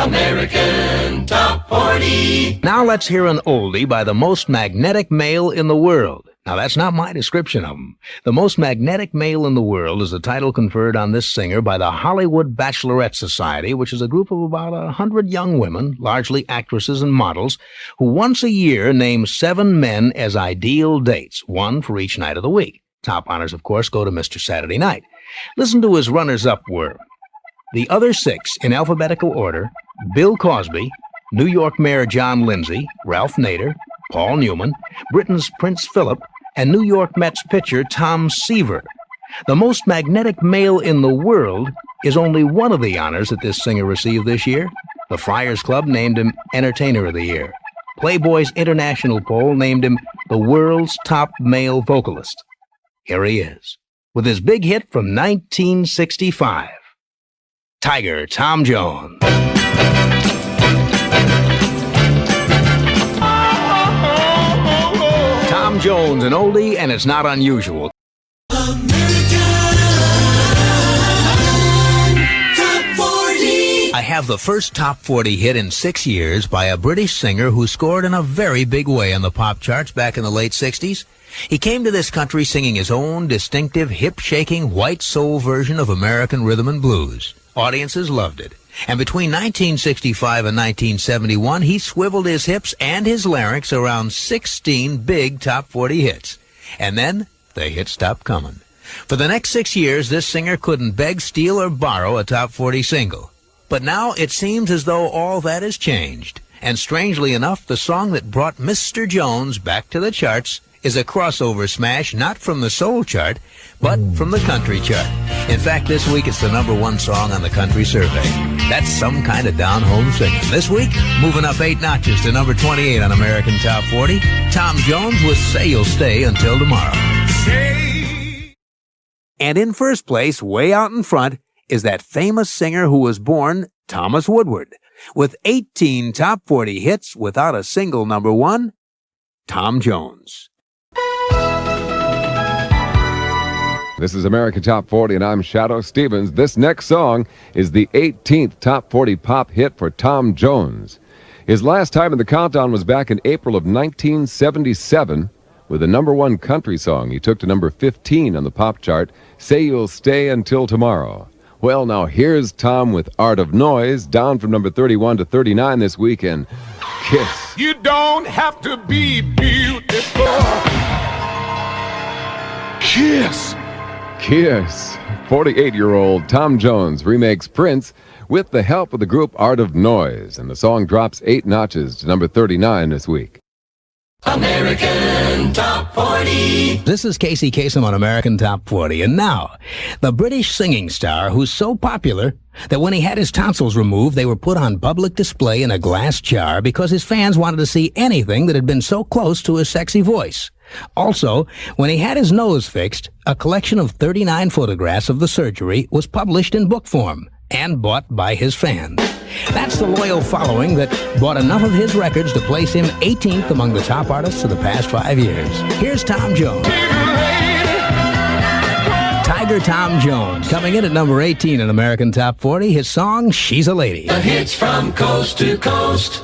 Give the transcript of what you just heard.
American Top 40. Now let's hear an oldie by the most magnetic male in the world. Now that's not my description of him. The most magnetic male in the world is the title conferred on this singer by the Hollywood Bachelorette Society, which is a group of about 100 young women, largely actresses and models, who once a year name 7 men as ideal dates, one for each night of the week. Top honors, of course, go to Mr. Saturday Night. Listen to his runners-up were the other 6 in alphabetical order: Bill Cosby, New York Mayor John Lindsay, Ralph Nader, Paul Newman, Britain's Prince Philip, and New York Mets pitcher Tom Seaver. The most magnetic male in the world is only one of the honors that this singer received this year. The Friars Club named him Entertainer of the Year. Playboy's International Poll named him the world's top male vocalist. Here he is, with his big hit from 1965, Tiger Tom Jones. Tom Jones, an oldie, and it's not unusual. American Top 40. I have the first top 40 hit in 6 years by a British singer who scored in a very big way on the pop charts back in the late 60s. He came to this country singing his own distinctive, hip-shaking, white soul version of American rhythm and blues. Audiences loved it. And between 1965 and 1971, he swiveled his hips and his larynx around 16 big top 40 hits. And then the hits stopped coming. For the next 6 years, this singer couldn't beg, steal, or borrow a top 40 single. But now it seems as though all that has changed. And strangely enough, the song that brought Mr. Jones back to the charts is a crossover smash, not from the soul chart, but from the country chart. In fact, this week it's the #1 song on the country survey. That's some kind of down-home singing. This week, moving up 8 notches to number 28 on American Top 40, Tom Jones with Say You'll Stay Until Tomorrow. Say. And in first place, way out in front, is that famous singer who was born Thomas Woodward. With 18 top 40 hits without a single #1, Tom Jones. This is American Top 40, and I'm Shadow Stevens. This next song is the 18th Top 40 pop hit for Tom Jones. His last time in the countdown was back in April of 1977 with a #1 country song. He took to number 15 on the pop chart, Say You'll Stay Until Tomorrow. Well, now here's Tom with Art of Noise, down from number 31 to 39 this week, and Kiss. You don't have to be beautiful. Kiss. Kiss. 48-year-old Tom Jones remakes Prince with the help of the group Art of Noise, and the song drops 8 notches to number 39 this week. American Top 40. This is Casey Kasem on American Top 40. And now, the British singing star who's so popular that when he had his tonsils removed, they were put on public display in a glass jar because his fans wanted to see anything that had been so close to his sexy voice. Also, when he had his nose fixed, a collection of 39 photographs of the surgery was published in book form and bought by his fans. That's the loyal following that bought enough of his records to place him 18th among the top artists of the past 5 years. Here's Tom Jones. Tiger Tom Jones, coming in at number 18 in American Top 40, his song, She's a Lady. The hits from coast to coast.